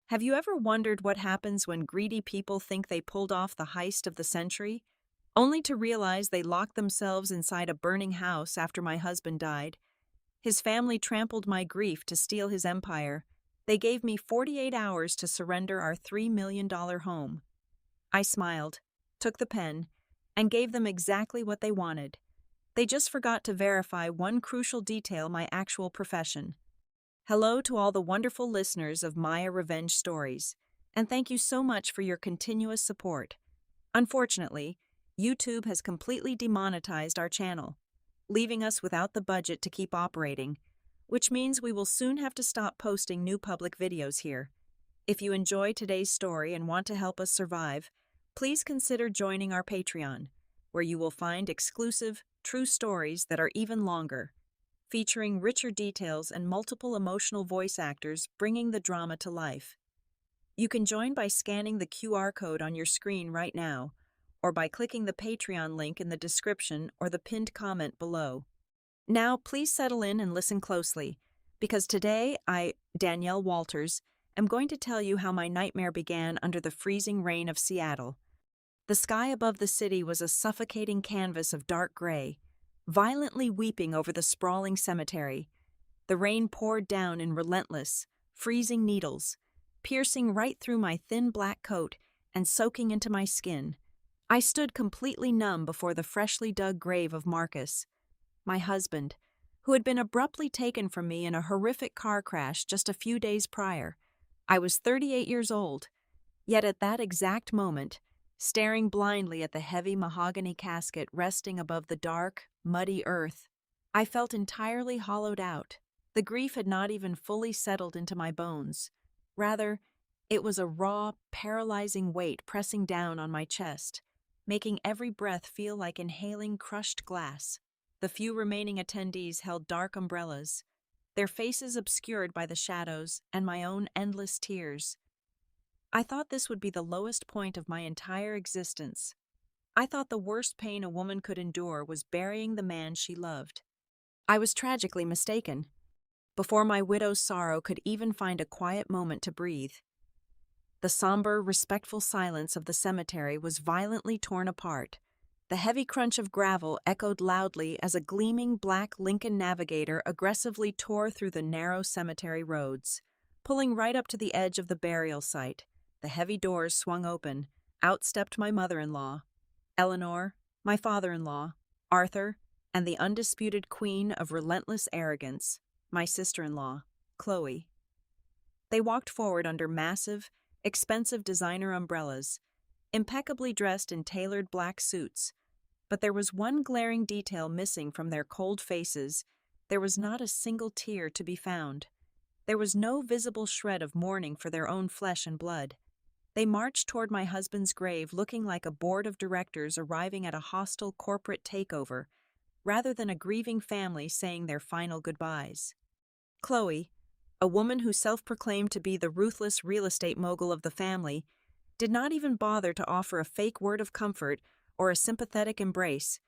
Have you ever wondered what happens when greedy people think they pulled off the heist of the century, only to realize they locked themselves inside a burning house after my husband died? His family trampled my grief to steal his empire. They gave me 48 hours to surrender our $3 million home. I smiled, took the pen, and gave them exactly what they wanted. They just forgot to verify one crucial detail: my actual profession. Hello to all the wonderful listeners of Maya Revenge Stories, and thank you so much for your continuous support. Unfortunately, YouTube has completely demonetized our channel, leaving us without the budget to keep operating, which means we will soon have to stop posting new public videos here. If you enjoy today's story and want to help us survive, please consider joining our Patreon, where you will find exclusive, true stories that are even longer, featuring richer details and multiple emotional voice actors bringing the drama to life. You can join by scanning the QR code on your screen right now, or by clicking the Patreon link in the description or the pinned comment below. Now, please settle in and listen closely, because today I, Danielle Walters, am going to tell you how my nightmare began under the freezing rain of Seattle. The sky above the city was a suffocating canvas of dark gray, violently weeping over the sprawling cemetery. The rain poured down in relentless, freezing needles, piercing right through my thin black coat and soaking into my skin. I stood completely numb before the freshly dug grave of Marcus, my husband, who had been abruptly taken from me in a horrific car crash just a few days prior. I was 38 years old, yet at that exact moment, staring blindly at the heavy mahogany casket resting above the dark, muddy earth, I felt entirely hollowed out. The grief had not even fully settled into my bones. Rather, it was a raw, paralyzing weight pressing down on my chest, making every breath feel like inhaling crushed glass. The few remaining attendees held dark umbrellas, their faces obscured by the shadows and my own endless tears. I thought this would be the lowest point of my entire existence. I thought the worst pain a woman could endure was burying the man she loved. I was tragically mistaken. Before my widow's sorrow could even find a quiet moment to breathe, the somber, respectful silence of the cemetery was violently torn apart. The heavy crunch of gravel echoed loudly as a gleaming black Lincoln Navigator aggressively tore through the narrow cemetery roads, pulling right up to the edge of the burial site. The heavy doors swung open. Out stepped my mother-in-law, Eleanor, my father-in-law, Arthur, and the undisputed queen of relentless arrogance, my sister-in-law, Chloe. They walked forward under massive, expensive designer umbrellas, impeccably dressed in tailored black suits, but there was one glaring detail missing from their cold faces. There was not a single tear to be found. There was no visible shred of mourning for their own flesh and blood. They marched toward my husband's grave looking like a board of directors arriving at a hostile corporate takeover, rather than a grieving family saying their final goodbyes. Chloe, a woman who self-proclaimed to be the ruthless real estate mogul of the family, did not even bother to offer a fake word of comfort or a sympathetic embrace.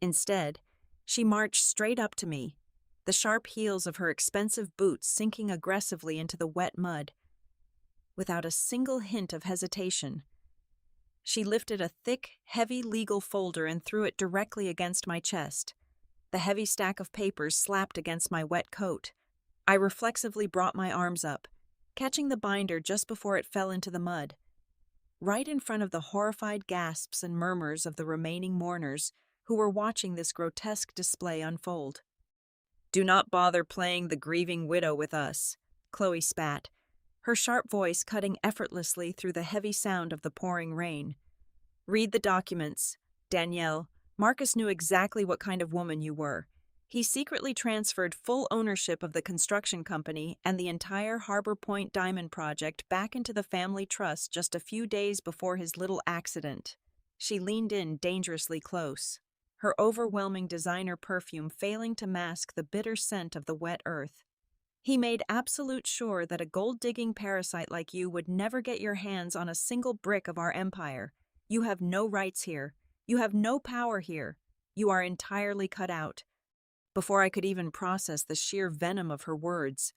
Instead, she marched straight up to me, the sharp heels of her expensive boots sinking aggressively into the wet mud. Without a single hint of hesitation, she lifted a thick, heavy legal folder and threw it directly against my chest. The heavy stack of papers slapped against my wet coat. I reflexively brought my arms up, catching the binder just before it fell into the mud. Right in front of the horrified gasps and murmurs of the remaining mourners who were watching this grotesque display unfold. "Do not bother playing the grieving widow with us," Chloe spat, her sharp voice cutting effortlessly through the heavy sound of the pouring rain. "Read the documents. Danielle, Marcus knew exactly what kind of woman you were. He secretly transferred full ownership of the construction company and the entire Harbor Point Diamond Project back into the family trust just a few days before his little accident." She leaned in dangerously close, her overwhelming designer perfume failing to mask the bitter scent of the wet earth. "He made absolute sure that a gold-digging parasite like you would never get your hands on a single brick of our empire. You have no rights here. You have no power here. You are entirely cut out." Before I could even process the sheer venom of her words,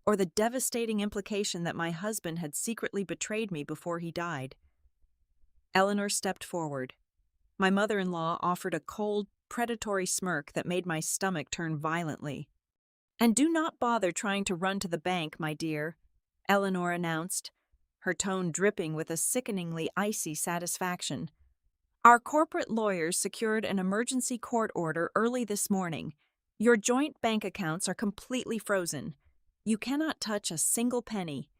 or the devastating implication that my husband had secretly betrayed me before he died. Eleanor stepped forward. My mother-in-law offered a cold, predatory smirk that made my stomach turn violently. "And do not bother trying to run to the bank, my dear," Eleanor announced, her tone dripping with a sickeningly icy satisfaction. "Our corporate lawyers secured an emergency court order early this morning. Your joint bank accounts are completely frozen. You cannot touch a single penny.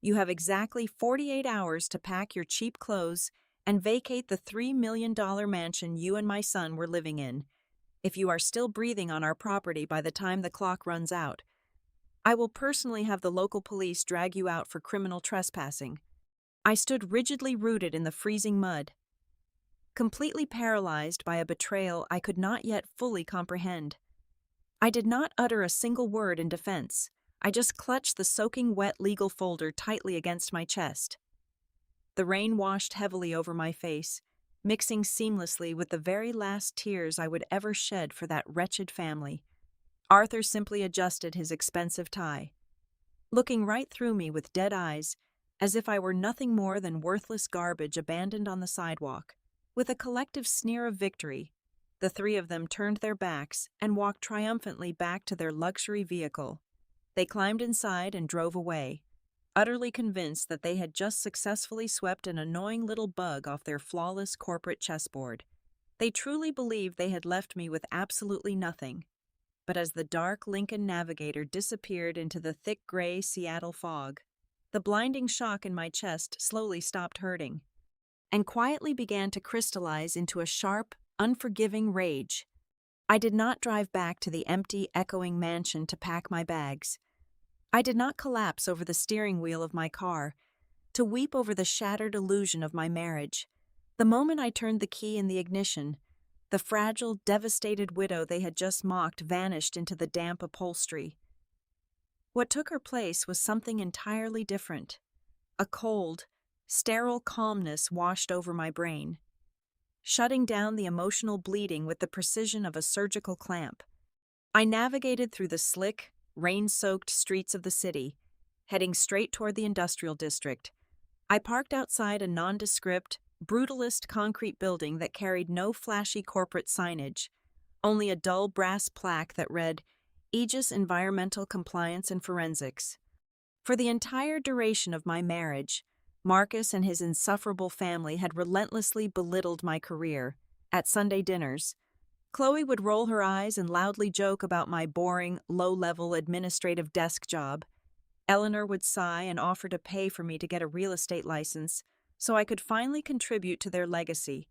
You have exactly 48 hours to pack your cheap clothes and vacate the $3 million mansion you and my son were living in. If you are still breathing on our property by the time the clock runs out, I will personally have the local police drag you out for criminal trespassing." I stood rigidly rooted in the freezing mud, completely paralyzed by a betrayal I could not yet fully comprehend. I did not utter a single word in defense. I just clutched the soaking wet legal folder tightly against my chest. The rain washed heavily over my face, mixing seamlessly with the very last tears I would ever shed for that wretched family. Arthur simply adjusted his expensive tie, looking right through me with dead eyes, as if I were nothing more than worthless garbage abandoned on the sidewalk. With a collective sneer of victory, the three of them turned their backs and walked triumphantly back to their luxury vehicle. They climbed inside and drove away, utterly convinced that they had just successfully swept an annoying little bug off their flawless corporate chessboard. They truly believed they had left me with absolutely nothing. But as the dark Lincoln Navigator disappeared into the thick gray Seattle fog, the blinding shock in my chest slowly stopped hurting, and quietly began to crystallize into a sharp, unforgiving rage. I did not drive back to the empty, echoing mansion to pack my bags. I did not collapse over the steering wheel of my car to weep over the shattered illusion of my marriage. The moment I turned the key in the ignition, the fragile, devastated widow they had just mocked vanished into the damp upholstery. What took her place was something entirely different. A cold, sterile calmness washed over my brain, shutting down the emotional bleeding with the precision of a surgical clamp. I navigated through the slick, rain-soaked streets of the city, heading straight toward the industrial district. I parked outside a nondescript, brutalist concrete building that carried no flashy corporate signage, only a dull brass plaque that read, "Aegis Environmental Compliance and Forensics." For the entire duration of my marriage, Marcus and his insufferable family had relentlessly belittled my career. At Sunday dinners, Chloe would roll her eyes and loudly joke about my boring, low-level administrative desk job. Eleanor would sigh and offer to pay for me to get a real estate license so I could finally contribute to their legacy.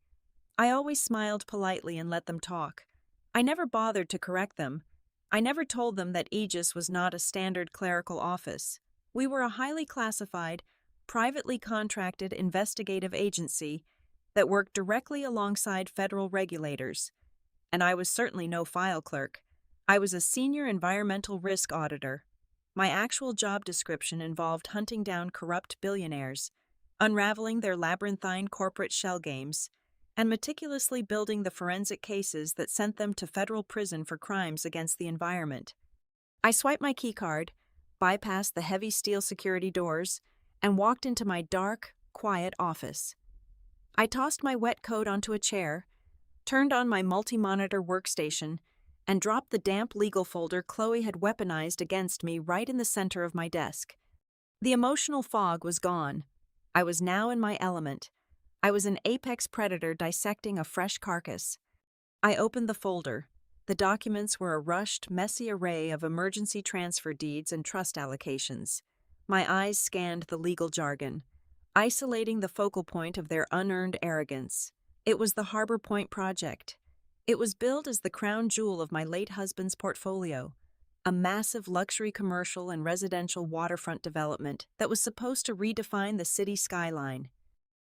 I always smiled politely and let them talk. I never bothered to correct them. I never told them that Aegis was not a standard clerical office. We were a highly classified, privately contracted investigative agency that worked directly alongside federal regulators. And I was certainly no file clerk. I was a senior environmental risk auditor. My actual job description involved hunting down corrupt billionaires, unraveling their labyrinthine corporate shell games, and meticulously building the forensic cases that sent them to federal prison for crimes against the environment. I swiped my keycard, bypassed the heavy steel security doors, and walked into my dark, quiet office. I tossed my wet coat onto a chair, turned on my multi-monitor workstation, and dropped the damp legal folder Chloe had weaponized against me right in the center of my desk. The emotional fog was gone. I was now in my element. I was an apex predator dissecting a fresh carcass. I opened the folder. The documents were a rushed, messy array of emergency transfer deeds and trust allocations. My eyes scanned the legal jargon, isolating the focal point of their unearned arrogance. It was the Harbor Point project. It was billed as the crown jewel of my late husband's portfolio, a massive luxury commercial and residential waterfront development that was supposed to redefine the city skyline.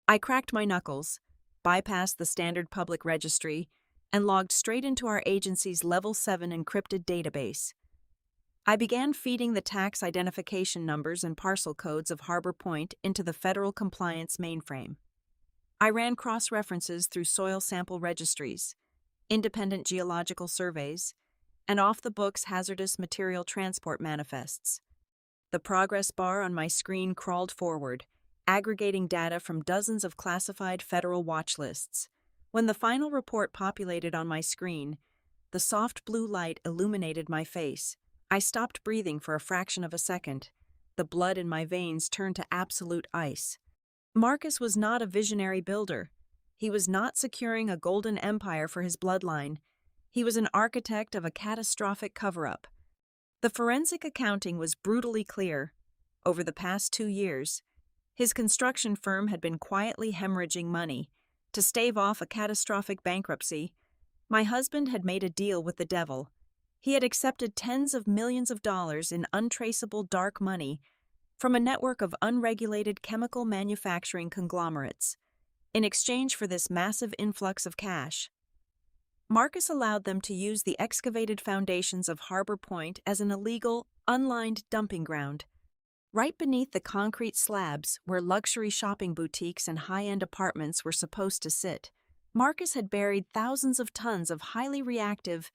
I cracked my knuckles, bypassed the standard public registry, and logged straight into our agency's Level 7 encrypted database. I began feeding the tax identification numbers and parcel codes of Harbor Point into the federal compliance mainframe. I ran cross-references through soil sample registries, independent geological surveys, and off-the-books hazardous material transport manifests. The progress bar on my screen crawled forward, aggregating data from dozens of classified federal watch lists. When the final report populated on my screen, the soft blue light illuminated my face. I stopped breathing for a fraction of a second. The blood in my veins turned to absolute ice. Marcus was not a visionary builder. He was not securing a golden empire for his bloodline. He was an architect of a catastrophic cover-up. The forensic accounting was brutally clear. Over the past 2 years, his construction firm had been quietly hemorrhaging money. To stave off a catastrophic bankruptcy, my husband had made a deal with the devil. He had accepted tens of millions of dollars in untraceable dark money from a network of unregulated chemical manufacturing conglomerates. In exchange for this massive influx of cash, Marcus allowed them to use the excavated foundations of Harbor Point as an illegal, unlined dumping ground. Right beneath the concrete slabs where luxury shopping boutiques and high-end apartments were supposed to sit, Marcus had buried thousands of tons of highly reactive,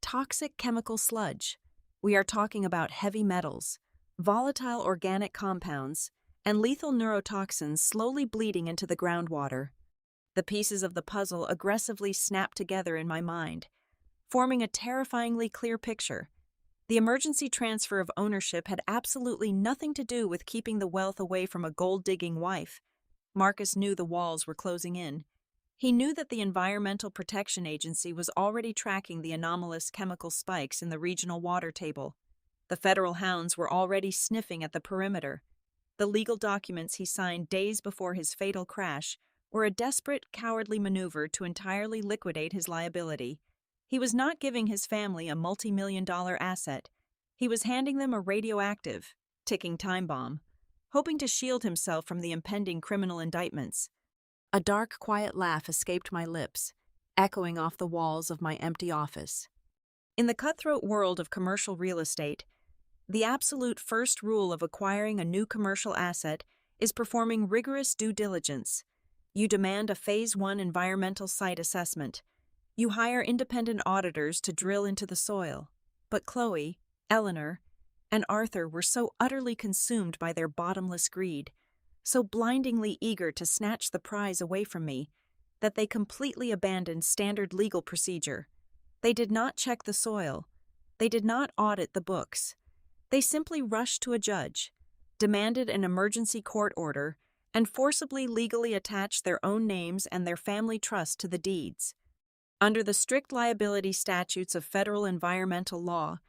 toxic chemical sludge. We are talking about heavy metals, volatile organic compounds, and lethal neurotoxins slowly bleeding into the groundwater. The pieces of the puzzle aggressively snapped together in my mind, forming a terrifyingly clear picture. The emergency transfer of ownership had absolutely nothing to do with keeping the wealth away from a gold-digging wife. Marcus knew the walls were closing in. He knew that the Environmental Protection Agency was already tracking the anomalous chemical spikes in the regional water table. The federal hounds were already sniffing at the perimeter. The legal documents he signed days before his fatal crash were a desperate, cowardly maneuver to entirely liquidate his liability. He was not giving his family a multi-million-dollar asset. He was handing them a radioactive, ticking time bomb, hoping to shield himself from the impending criminal indictments. A dark, quiet laugh escaped my lips, echoing off the walls of my empty office. In the cutthroat world of commercial real estate, the absolute first rule of acquiring a new commercial asset is performing rigorous due diligence. You demand a Phase 1 environmental site assessment. You hire independent auditors to drill into the soil. But Chloe, Eleanor, and Arthur were so utterly consumed by their bottomless greed, so blindingly eager to snatch the prize away from me, that they completely abandoned standard legal procedure. They did not check the soil. They did not audit the books. They simply rushed to a judge, demanded an emergency court order, and forcibly legally attached their own names and their family trust to the deeds. Under the strict liability statutes of federal environmental law,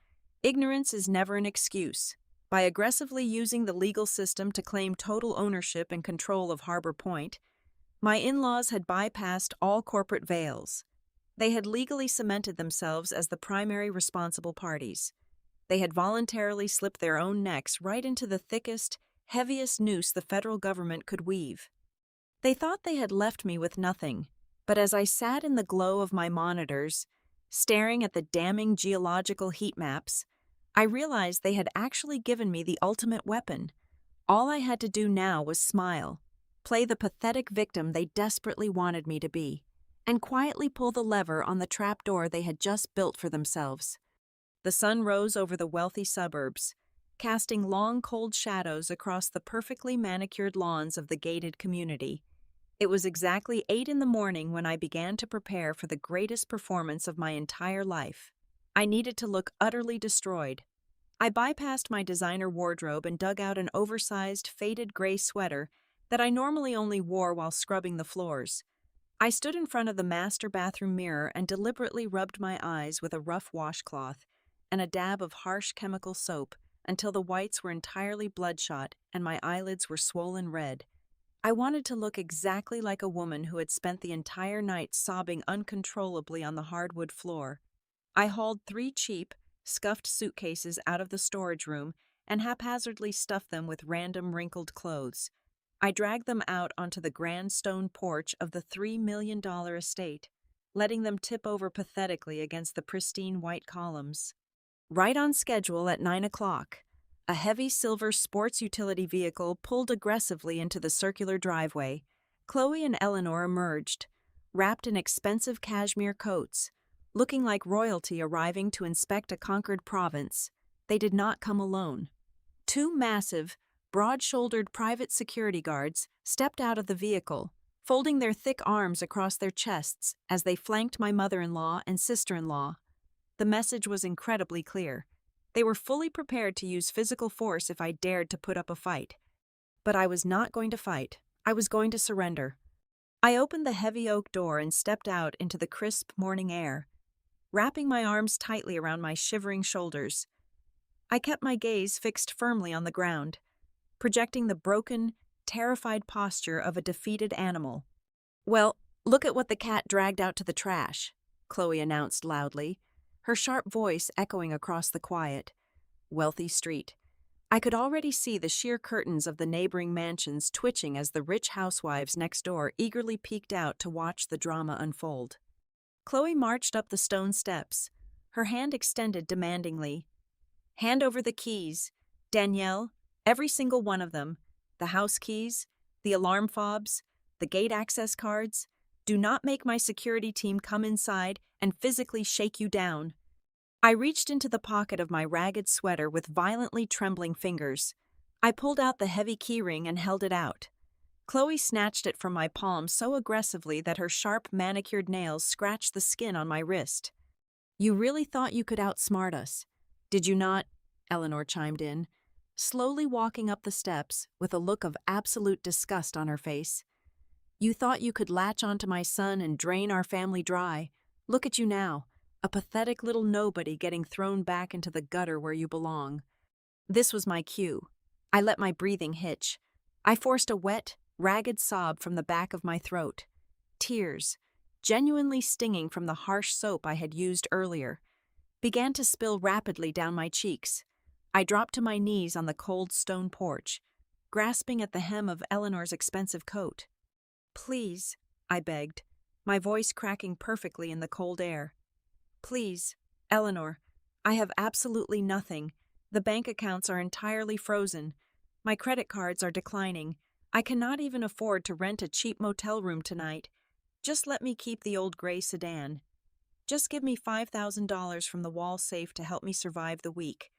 ignorance is never an excuse. By aggressively using the legal system to claim total ownership and control of Harbor Point, my in-laws had bypassed all corporate veils. They had legally cemented themselves as the primary responsible parties. They had voluntarily slipped their own necks right into the thickest, heaviest noose the federal government could weave. They thought they had left me with nothing, but as I sat in the glow of my monitors, staring at the damning geological heat maps, I realized they had actually given me the ultimate weapon. All I had to do now was smile, play the pathetic victim they desperately wanted me to be, and quietly pull the lever on the trapdoor they had just built for themselves. The sun rose over the wealthy suburbs, casting long, cold shadows across the perfectly manicured lawns of the gated community. It was exactly 8 in the morning when I began to prepare for the greatest performance of my entire life. I needed to look utterly destroyed. I bypassed my designer wardrobe and dug out an oversized, faded gray sweater that I normally only wore while scrubbing the floors. I stood in front of the master bathroom mirror and deliberately rubbed my eyes with a rough washcloth and a dab of harsh chemical soap until the whites were entirely bloodshot and my eyelids were swollen red. I wanted to look exactly like a woman who had spent the entire night sobbing uncontrollably on the hardwood floor. I hauled 3 cheap, scuffed suitcases out of the storage room and haphazardly stuffed them with random wrinkled clothes. I dragged them out onto the grand stone porch of the $3 million estate, letting them tip over pathetically against the pristine white columns. Right on schedule at 9 o'clock, a heavy silver sports utility vehicle pulled aggressively into the circular driveway. Chloe and Eleanor emerged, wrapped in expensive cashmere coats, looking like royalty arriving to inspect a conquered province. They did not come alone. Two massive, broad-shouldered private security guards stepped out of the vehicle, folding their thick arms across their chests as they flanked my mother-in-law and sister-in-law. The message was incredibly clear. They were fully prepared to use physical force if I dared to put up a fight. But I was not going to fight. I was going to surrender. I opened the heavy oak door and stepped out into the crisp morning air, wrapping my arms tightly around my shivering shoulders. I kept my gaze fixed firmly on the ground, projecting the broken, terrified posture of a defeated animal. "Well, look at what the cat dragged out to the trash," Chloe announced loudly, her sharp voice echoing across the quiet, wealthy street. I could already see the sheer curtains of the neighboring mansions twitching as the rich housewives next door eagerly peeked out to watch the drama unfold. Chloe marched up the stone steps, her hand extended demandingly. "Hand over the keys. Danielle, every single one of them. The house keys, the alarm fobs, the gate access cards. Do not make my security team come inside and physically shake you down." I reached into the pocket of my ragged sweater with violently trembling fingers. I pulled out the heavy keyring and held it out. Chloe snatched it from my palm so aggressively that her sharp manicured nails scratched the skin on my wrist. "You really thought you could outsmart us, did you not?" Eleanor chimed in, slowly walking up the steps with a look of absolute disgust on her face. "You thought you could latch onto my son and drain our family dry. Look at you now. A pathetic little nobody getting thrown back into the gutter where you belong." This was my cue. I let my breathing hitch. I forced a wet, ragged sob from the back of my throat. Tears, genuinely stinging from the harsh soap I had used earlier, began to spill rapidly down my cheeks. I dropped to my knees on the cold stone porch, grasping at the hem of Eleanor's expensive coat. "Please," I begged, my voice cracking perfectly in the cold air. "Please, Eleanor, I have absolutely nothing. The bank accounts are entirely frozen. My credit cards are declining. I cannot even afford to rent a cheap motel room tonight. Just let me keep the old gray sedan. Just give me $5,000 from the wall safe to help me survive the week.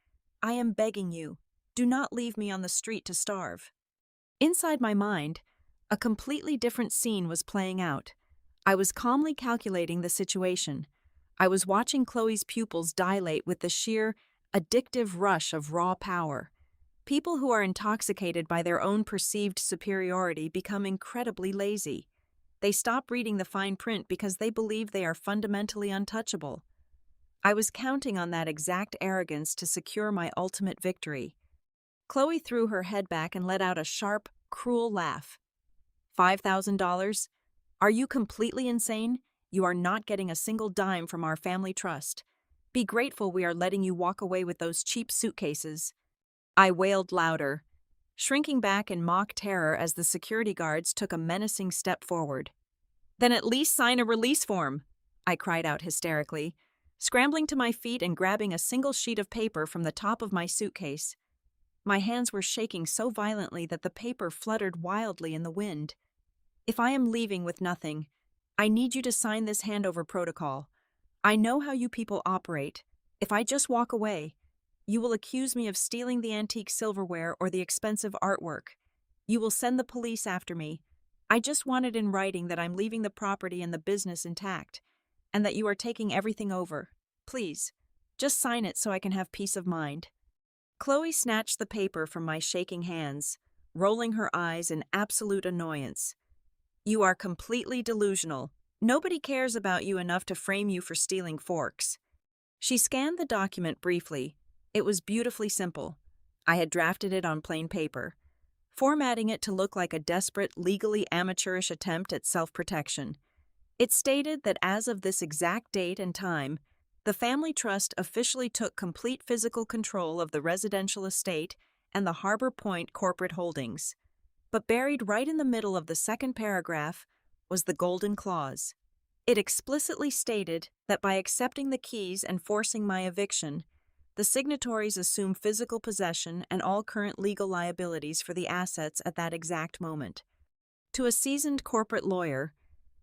I am begging you. Do not leave me on the street to starve." Inside my mind, a completely different scene was playing out. I was calmly calculating the situation. I was watching Chloe's pupils dilate with the sheer, addictive rush of raw power. People who are intoxicated by their own perceived superiority become incredibly lazy. They stop reading the fine print because they believe they are fundamentally untouchable. I was counting on that exact arrogance to secure my ultimate victory. Chloe threw her head back and let out a sharp, cruel laugh. $5,000? Are you completely insane? You are not getting a single dime from our family trust. Be grateful we are letting you walk away with those cheap suitcases." I wailed louder, shrinking back in mock terror as the security guards took a menacing step forward. "Then at least sign a release form," I cried out hysterically, scrambling to my feet and grabbing a single sheet of paper from the top of my suitcase. My hands were shaking so violently that the paper fluttered wildly in the wind. "If I am leaving with nothing, I need you to sign this handover protocol. I know how you people operate. If I just walk away, you will accuse me of stealing the antique silverware or the expensive artwork. You will send the police after me. I just want it in writing that I'm leaving the property and the business intact, and that you are taking everything over. Please, just sign it so I can have peace of mind." Chloe snatched the paper from my shaking hands, rolling her eyes in absolute annoyance. "You are completely delusional. Nobody cares about you enough to frame you for stealing forks." She scanned the document briefly. It was beautifully simple. I had drafted it on plain paper, formatting it to look like a desperate, legally amateurish attempt at self-protection. It stated that as of this exact date and time, the family trust officially took complete physical control of the residential estate and the Harbor Point corporate holdings. But buried right in the middle of the second paragraph was the golden clause. It explicitly stated that by accepting the keys and forcing my eviction, the signatories assume physical possession and all current legal liabilities for the assets at that exact moment. To a seasoned corporate lawyer,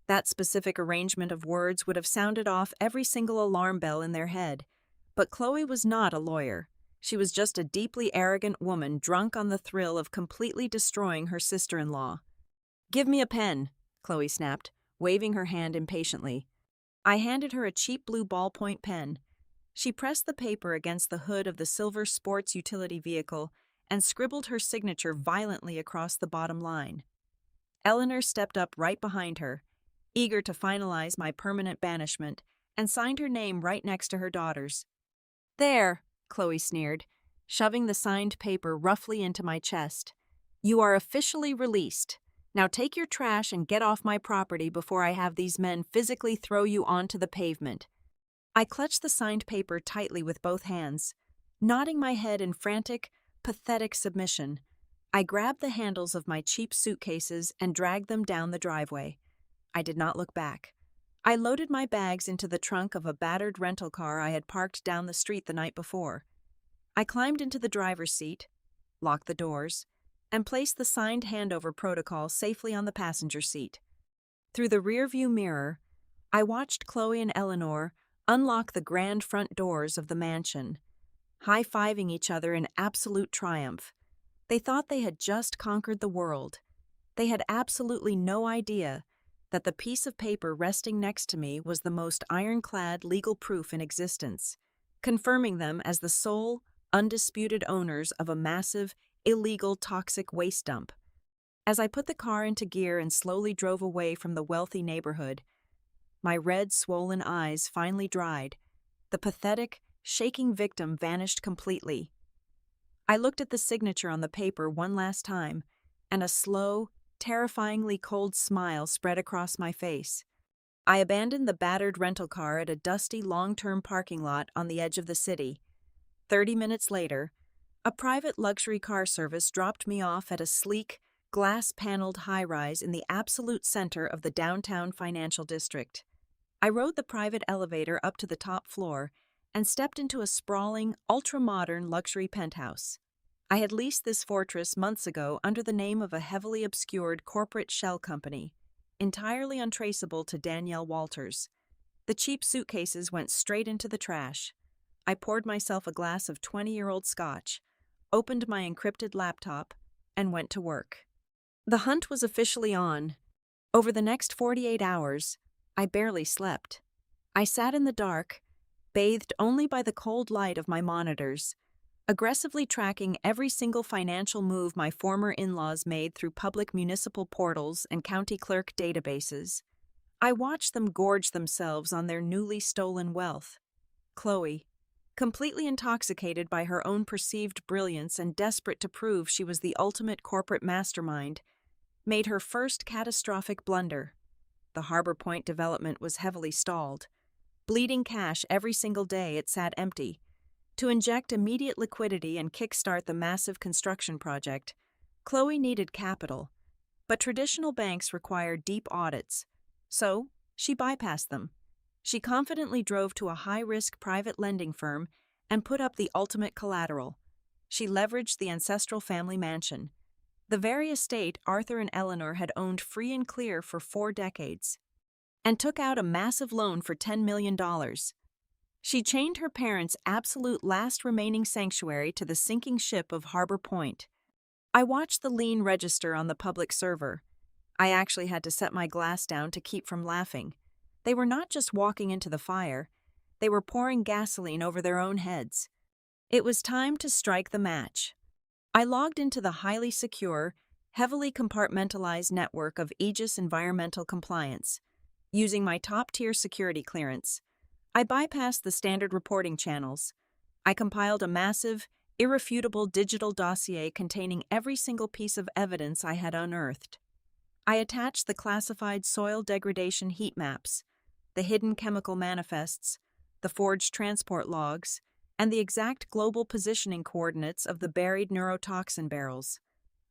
that specific arrangement of words would have sounded off every single alarm bell in their head. But Chloe was not a lawyer. She was just a deeply arrogant woman drunk on the thrill of completely destroying her sister-in-law. "Give me a pen," Chloe snapped, waving her hand impatiently. I handed her a cheap blue ballpoint pen. She pressed the paper against the hood of the silver sports utility vehicle and scribbled her signature violently across the bottom line. Eleanor stepped up right behind her, eager to finalize my permanent banishment, and signed her name right next to her daughter's. "There," Chloe sneered, shoving the signed paper roughly into my chest. "You are officially released. Now take your trash and get off my property before I have these men physically throw you onto the pavement." I clutched the signed paper tightly with both hands, nodding my head in frantic, pathetic submission. I grabbed the handles of my cheap suitcases and dragged them down the driveway. I did not look back. I loaded my bags into the trunk of a battered rental car I had parked down the street the night before. I climbed into the driver's seat, locked the doors, and placed the signed handover protocol safely on the passenger seat. Through the rearview mirror, I watched Chloe and Eleanor unlock the grand front doors of the mansion, high-fiving each other in absolute triumph. They thought they had just conquered the world. They had absolutely no idea that the piece of paper resting next to me was the most ironclad legal proof in existence, confirming them as the sole, undisputed owners of a massive, illegal, toxic waste dump. As I put the car into gear and slowly drove away from the wealthy neighborhood, my red, swollen eyes finally dried. The pathetic, shaking victim vanished completely. I looked at the signature on the paper one last time, and a slow, terrifyingly cold smile spread across my face. I abandoned the battered rental car at a dusty long-term parking lot on the edge of the city. 30 minutes later, a private luxury car service dropped me off at a sleek, glass-paneled high-rise in the absolute center of the downtown financial district. I rode the private elevator up to the top floor and stepped into a sprawling, ultra-modern luxury penthouse. I had leased this fortress months ago under the name of a heavily obscured corporate shell company, entirely untraceable to Danielle Walters. The cheap suitcases went straight into the trash. I poured myself a glass of 20-year-old scotch, opened my encrypted laptop, and went to work. The hunt was officially on. Over the next 48 hours, I barely slept. I sat in the dark, bathed only by the cold light of my monitors, aggressively tracking every single financial move my former in-laws made through public municipal portals and county clerk databases. I watched them gorge themselves on their newly stolen wealth. Chloe, completely intoxicated by her own perceived brilliance and desperate to prove she was the ultimate corporate mastermind, made her first catastrophic blunder. The Harbor Point development was heavily stalled. Bleeding cash every single day, it sat empty. To inject immediate liquidity and kickstart the massive construction project, Chloe needed capital, but traditional banks require deep audits, so she bypassed them. She confidently drove to a high-risk private lending firm and put up the ultimate collateral. She leveraged the ancestral family mansion, the very estate Arthur and Eleanor had owned free and clear for 4 decades, and took out a massive loan for $10 million. She chained her parents' absolute last remaining sanctuary to the sinking ship of Harbor Point. I watched the lien register on the public server. I actually had to set my glass down to keep from laughing. They were not just walking into the fire, they were pouring gasoline over their own heads. It was time to strike the match. I logged into the highly secure, heavily compartmentalized network of Aegis Environmental Compliance. Using my top-tier security clearance, I bypassed the standard reporting channels. I compiled a massive, irrefutable digital dossier containing every single piece of evidence I had unearthed. I attached the classified soil degradation heat maps, the hidden chemical manifests, the forged transport logs, and the exact global positioning coordinates of the buried neurotoxin barrels.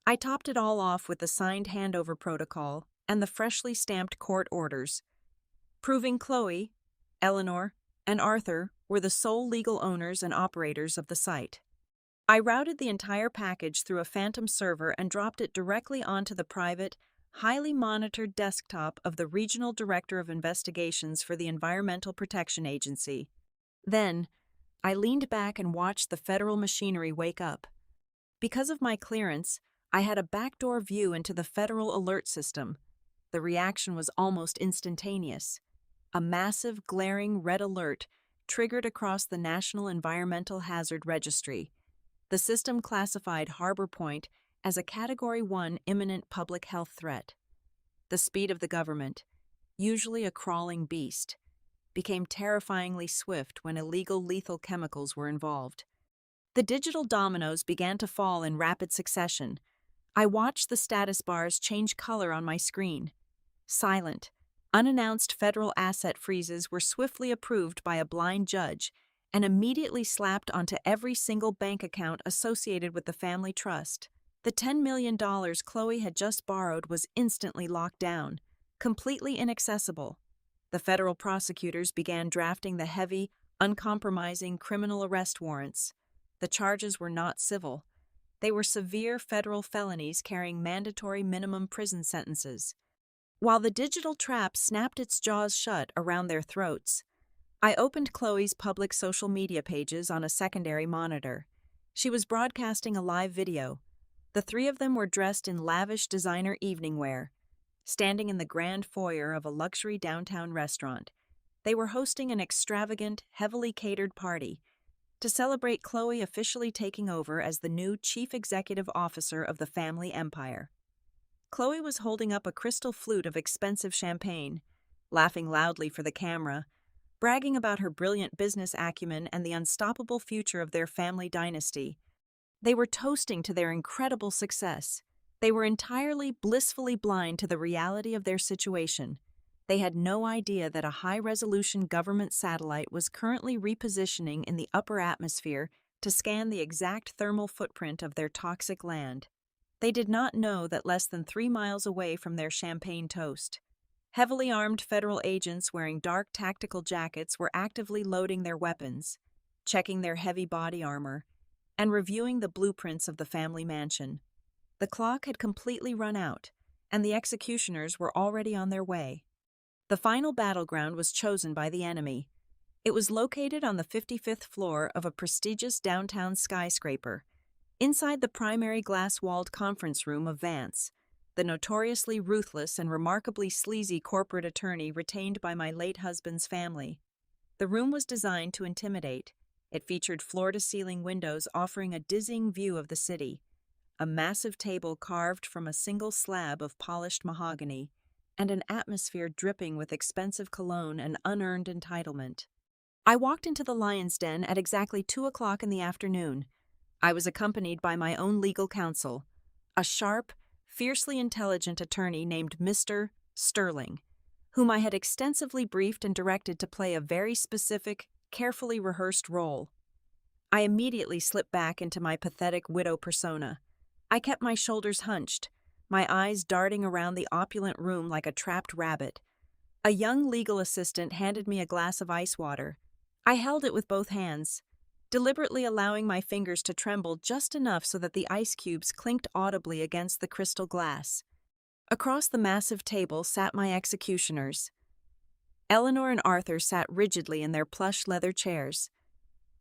I topped it all off with the signed handover protocol and the freshly stamped court orders, proving Chloe, Eleanor, and Arthur were the sole legal owners and operators of the site. I routed the entire package through a phantom server and dropped it directly onto the private, highly monitored desktop of the Regional Director of Investigations for the Environmental Protection Agency. Then, I leaned back and watched the federal machinery wake up. Because of my clearance, I had a backdoor view into the federal alert system. The reaction was almost instantaneous. A massive, glaring red alert triggered across the National Environmental Hazard Registry. The system classified Harbor Point as a Category 1 imminent public health threat. The speed of the government, usually a crawling beast, became terrifyingly swift when illegal lethal chemicals were involved. The digital dominoes began to fall in rapid succession. I watched the status bars change color on my screen. Silent, unannounced federal asset freezes were swiftly approved by a blind judge and immediately slapped onto every single bank account associated with the family trust. The $10 million Chloe had just borrowed was instantly locked down, completely inaccessible. The federal prosecutors began drafting the heavy, uncompromising criminal arrest warrants. The charges were not civil. They were severe federal felonies carrying mandatory minimum prison sentences. While the digital trap snapped its jaws shut around their throats, I opened Chloe's public social media pages on a secondary monitor. She was broadcasting a live video. The three of them were dressed in lavish designer evening wear, standing in the grand foyer of a luxury downtown restaurant. They were hosting an extravagant, heavily catered party to celebrate Chloe officially taking over as the new chief executive officer of the family empire. Chloe was holding up a crystal flute of expensive champagne, laughing loudly for the camera, bragging about her brilliant business acumen and the unstoppable future of their family dynasty. They were toasting to their incredible success. They were entirely, blissfully blind to the reality of their situation. They had no idea that a high-resolution government satellite was currently repositioning in the upper atmosphere to scan the exact thermal footprint of their toxic land. They did not know that less than 3 miles away from their champagne toast, heavily armed federal agents wearing dark tactical jackets were actively loading their weapons, checking their heavy body armor, and reviewing the blueprints of the family mansion. The clock had completely run out, and the executioners were already on their way. The final battleground was chosen by the enemy. It was located on the 55th floor of a prestigious downtown skyscraper, inside the primary glass-walled conference room of Vance, the notoriously ruthless and remarkably sleazy corporate attorney retained by my late husband's family. The room was designed to intimidate. It featured floor-to-ceiling windows offering a dizzying view of the city, a massive table carved from a single slab of polished mahogany, and an atmosphere dripping with expensive cologne and unearned entitlement. I walked into the Lion's Den at exactly 2 o'clock in the afternoon. I was accompanied by my own legal counsel, a sharp, fiercely intelligent attorney named Mr. Sterling, whom I had extensively briefed and directed to play a very specific, carefully rehearsed role. I immediately slipped back into my pathetic widow persona. I kept my shoulders hunched, my eyes darting around the opulent room like a trapped rabbit. A young legal assistant handed me a glass of ice water. I held it with both hands, deliberately allowing my fingers to tremble just enough so that the ice cubes clinked audibly against the crystal glass. Across the massive table sat my executioners. Eleanor and Arthur sat rigidly in their plush leather chairs,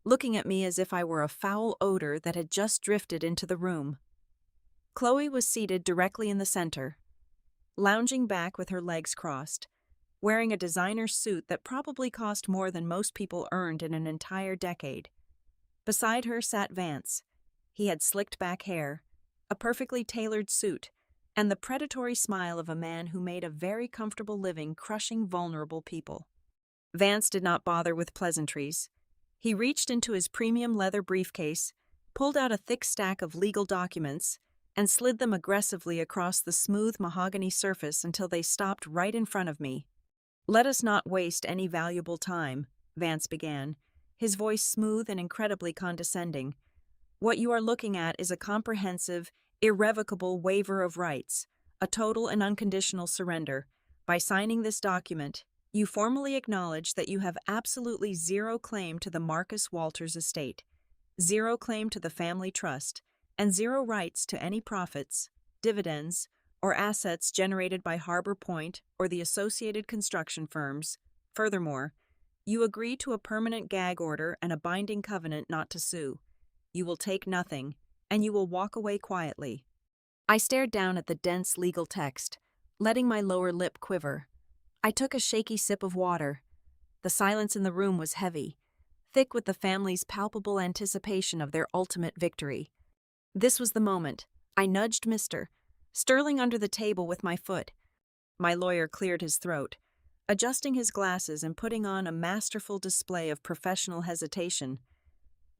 looking at me as if I were a foul odor that had just drifted into the room. Chloe was seated directly in the center, lounging back with her legs crossed, wearing a designer suit that probably cost more than most people earned in an entire decade. Beside her sat Vance. He had slicked back hair, a perfectly tailored suit, and the predatory smile of a man who made a very comfortable living crushing vulnerable people. Vance did not bother with pleasantries. He reached into his premium leather briefcase, pulled out a thick stack of legal documents, and slid them aggressively across the smooth mahogany surface until they stopped right in front of me. "Let us not waste any valuable time," Vance began, his voice smooth and incredibly condescending. "What you are looking at is a comprehensive, irrevocable waiver of rights, a total and unconditional surrender. By signing this document, you formally acknowledge that you have absolutely zero claim to the Marcus Walters estate, zero claim to the family trust, and zero rights to any profits, dividends, or assets generated by Harbor Point or the associated construction firms. Furthermore, You agree to a permanent gag order and a binding covenant not to sue. You will take nothing, and you will walk away quietly. I stared down at the dense legal text, letting my lower lip quiver. I took a shaky sip of water. The silence in the room was heavy, thick with the family's palpable anticipation of their ultimate victory. This was the moment. I nudged Mr. Sterling under the table with my foot. My lawyer cleared his throat, adjusting his glasses and putting on a masterful display of professional hesitation.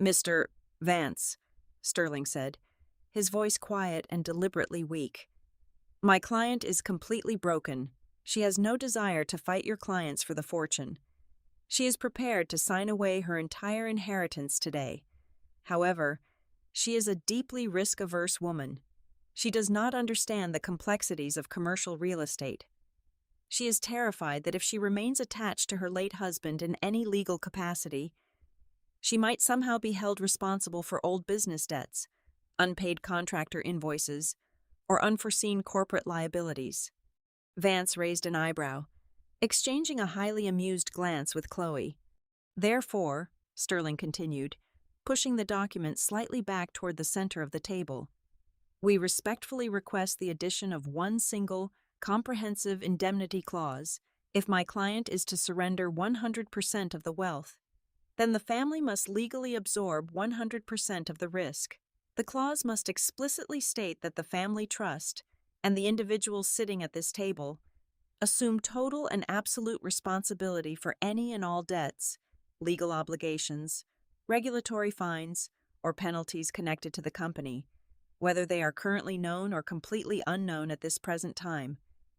"Mr. Vance," Sterling said, his voice quiet and deliberately weak. "My client is completely broken. She has no desire to fight your clients for the fortune. She is prepared to sign away her entire inheritance today. However, she is a deeply risk-averse woman. She does not understand the complexities of commercial real estate. She is terrified that if she remains attached to her late husband in any legal capacity, she might somehow be held responsible for old business debts, unpaid contractor invoices, or unforeseen corporate liabilities." Vance raised an eyebrow, exchanging a highly amused glance with Chloe. "Therefore," Sterling continued, pushing the document slightly back toward the center of the table, "we respectfully request the addition of one single, comprehensive indemnity clause. If my client is to surrender 100% of the wealth, then the family must legally absorb 100% of the risk. The clause must explicitly state that the family trust and the individuals sitting at this table assume total and absolute responsibility for any and all debts, legal obligations, regulatory fines, or penalties connected to the company, whether they are currently known or completely unknown at this present time.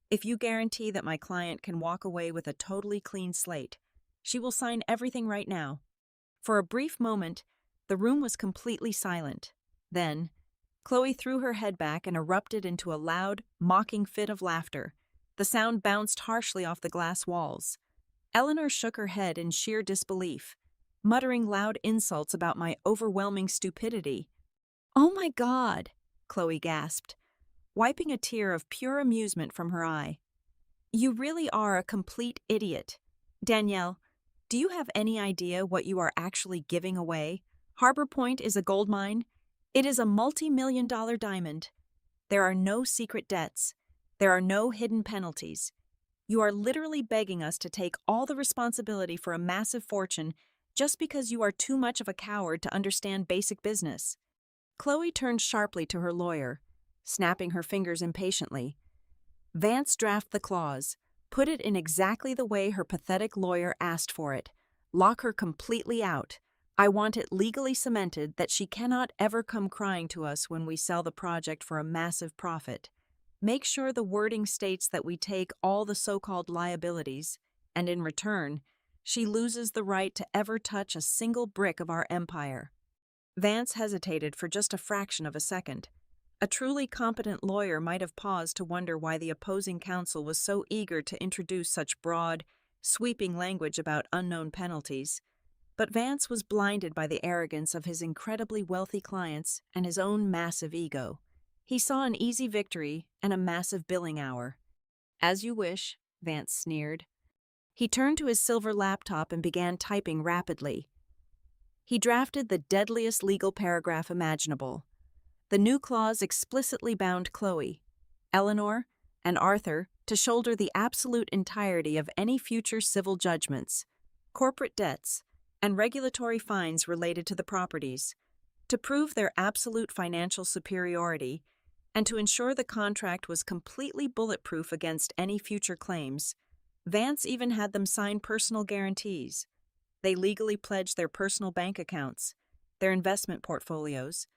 If you guarantee that my client can walk away with a totally clean slate, she will sign everything right now." For a brief moment, the room was completely silent. Then, Chloe threw her head back and erupted into a loud, mocking fit of laughter. The sound bounced harshly off the glass walls. Eleanor shook her head in sheer disbelief, muttering loud insults about my overwhelming stupidity. "Oh my God," Chloe gasped, wiping a tear of pure amusement from her eye. "You really are a complete idiot. Danielle, do you have any idea what you are actually giving away? Harbor Point is a gold mine. It is a multi-million-dollar diamond. There are no secret debts. There are no hidden penalties. You are literally begging us to take all the responsibility for a massive fortune just because you are too much of a coward to understand basic business." Chloe turned sharply to her lawyer, snapping her fingers impatiently. "Vance, draft the clause. Put it in exactly the way her pathetic lawyer asked for it. Lock her completely out. I want it legally cemented that she cannot ever come crying to us when we sell the project for a massive profit. Make sure the wording states that we take all the so-called liabilities, and in return, she loses the right to ever touch a single brick of our empire." Vance hesitated for just a fraction of a second. A truly competent lawyer might have paused to wonder why the opposing counsel was so eager to introduce such broad, sweeping language about unknown penalties. But Vance was blinded by the arrogance of his incredibly wealthy clients and his own massive ego. He saw an easy victory and a massive billing hour. "As you wish," Vance sneered. He turned to his silver laptop and began typing rapidly. He drafted the deadliest legal paragraph imaginable. The new clause explicitly bound Chloe, Eleanor, and Arthur to shoulder the absolute entirety of any future civil judgments, corporate debts, and regulatory fines related to the properties. To prove their absolute financial superiority, and to ensure the contract was completely bulletproof against any future claims, Vance even had them sign personal guarantees. They legally pledged their personal bank accounts, their investment portfolios,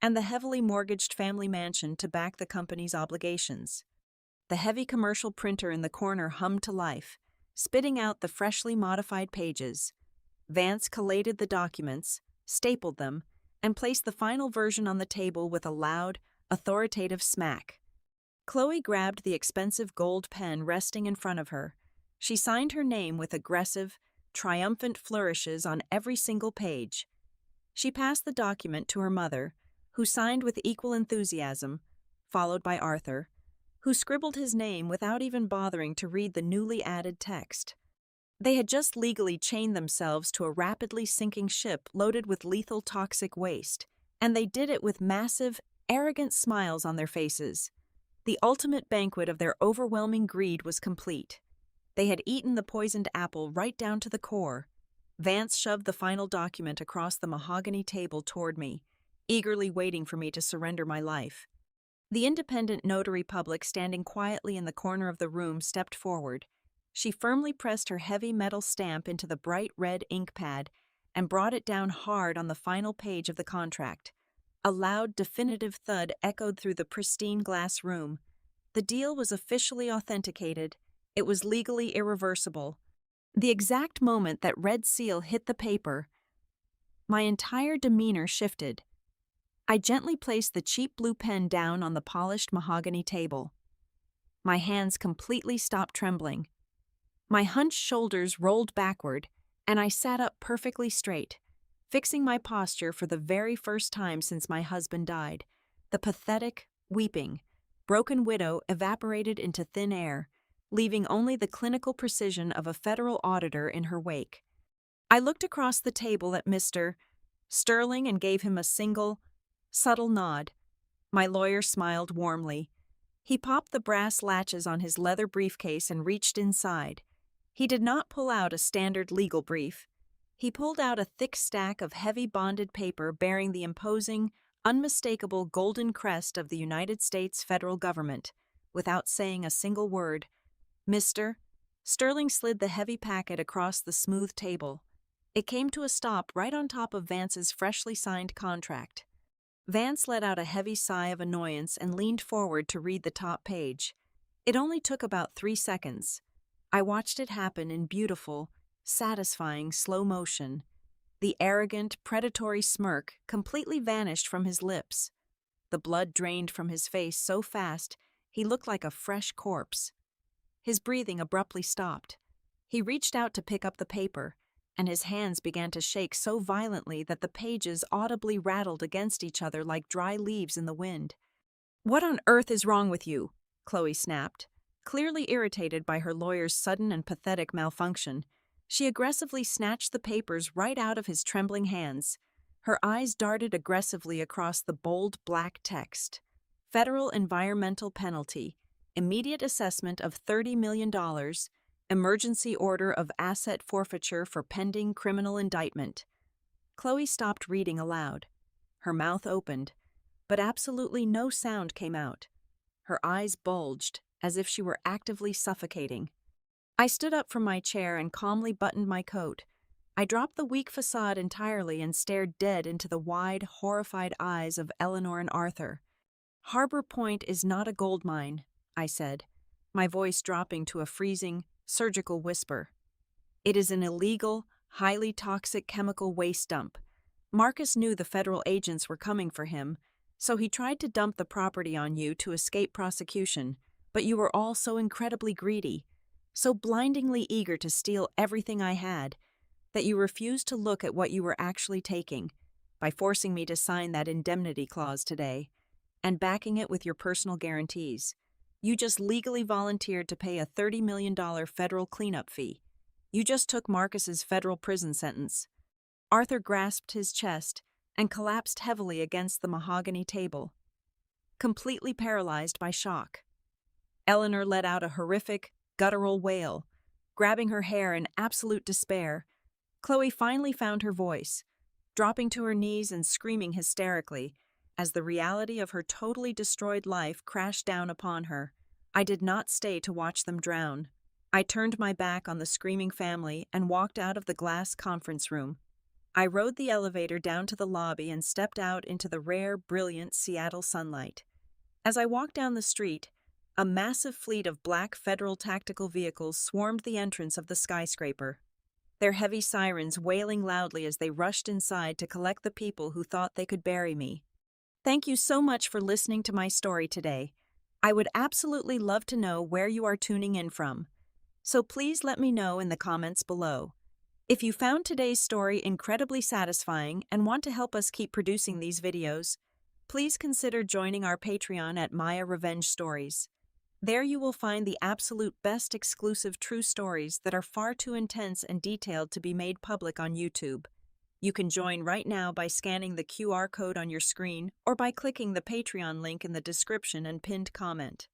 and the heavily mortgaged family mansion to back the company's obligations. The heavy commercial printer in the corner hummed to life, spitting out the freshly modified pages. Vance collated the documents, stapled them, and placed the final version on the table with a loud, authoritative smack. Chloe grabbed the expensive gold pen resting in front of her. She signed her name with aggressive, triumphant flourishes on every single page. She passed the document to her mother, who signed with equal enthusiasm, followed by Arthur, who scribbled his name without even bothering to read the newly added text. They had just legally chained themselves to a rapidly sinking ship loaded with lethal toxic waste, and they did it with massive, arrogant smiles on their faces. The ultimate banquet of their overwhelming greed was complete. They had eaten the poisoned apple right down to the core. Vance shoved the final document across the mahogany table toward me, eagerly waiting for me to surrender my life. The independent notary public standing quietly in the corner of the room stepped forward. She firmly pressed her heavy metal stamp into the bright red ink pad and brought it down hard on the final page of the contract. A loud, definitive thud echoed through the pristine glass room. The deal was officially authenticated. It was legally irreversible. The exact moment that red seal hit the paper, my entire demeanor shifted. I gently placed the cheap blue pen down on the polished mahogany table. My hands completely stopped trembling. My hunched shoulders rolled backward, and I sat up perfectly straight, fixing my posture for the very first time since my husband died. The pathetic, weeping, broken widow evaporated into thin air, leaving only the clinical precision of a federal auditor in her wake. I looked across the table at Mr. Sterling and gave him a single, subtle nod. My lawyer smiled warmly. He popped the brass latches on his leather briefcase and reached inside. He did not pull out a standard legal brief. He pulled out a thick stack of heavy bonded paper bearing the imposing, unmistakable golden crest of the United States federal government. Without saying a single word, Mr. Sterling slid the heavy packet across the smooth table. It came to a stop right on top of Vance's freshly signed contract. Vance let out a heavy sigh of annoyance and leaned forward to read the top page. It only took about 3 seconds. I watched it happen in beautiful, satisfying slow motion. The arrogant, predatory smirk completely vanished from his lips. The blood drained from his face so fast he looked like a fresh corpse. His breathing abruptly stopped. He reached out to pick up the paper, and his hands began to shake so violently that the pages audibly rattled against each other like dry leaves in the wind. "What on earth is wrong with you?" Chloe snapped. Clearly irritated by her lawyer's sudden and pathetic malfunction, she aggressively snatched the papers right out of his trembling hands. Her eyes darted aggressively across the bold black text. Federal environmental penalty, immediate assessment of $30 million, emergency order of asset forfeiture for pending criminal indictment. Chloe stopped reading aloud. Her mouth opened, but absolutely no sound came out. Her eyes bulged, as if she were actively suffocating. I stood up from my chair and calmly buttoned my coat. I dropped the weak facade entirely and stared dead into the wide, horrified eyes of Eleanor and Arthur. "Harbor Point is not a gold mine," I said, my voice dropping to a freezing, surgical whisper. "It is an illegal, highly toxic chemical waste dump. Marcus knew the federal agents were coming for him, so he tried to dump the property on you to escape prosecution, but you were all so incredibly greedy, so blindingly eager to steal everything I had, that you refused to look at what you were actually taking, by forcing me to sign that indemnity clause today, and backing it with your personal guarantees. You just legally volunteered to pay a $30 million federal cleanup fee. You just took Marcus's federal prison sentence." Arthur grasped his chest and collapsed heavily against the mahogany table, completely paralyzed by shock. Eleanor let out a horrific, guttural wail, grabbing her hair in absolute despair. Chloe finally found her voice, dropping to her knees and screaming hysterically, as the reality of her totally destroyed life crashed down upon her. I did not stay to watch them drown. I turned my back on the screaming family and walked out of the glass conference room. I rode the elevator down to the lobby and stepped out into the rare, brilliant Seattle sunlight. As I walked down the street, a massive fleet of black federal tactical vehicles swarmed the entrance of the skyscraper, their heavy sirens wailing loudly as they rushed inside to collect the people who thought they could bury me. Thank you so much for listening to my story today. I would absolutely love to know where you are tuning in from, so please let me know in the comments below. If you found today's story incredibly satisfying and want to help us keep producing these videos, please consider joining our Patreon at Maya Revenge Stories. There you will find the absolute best exclusive true stories that are far too intense and detailed to be made public on YouTube. You can join right now by scanning the QR code on your screen or by clicking the Patreon link in the description and pinned comment.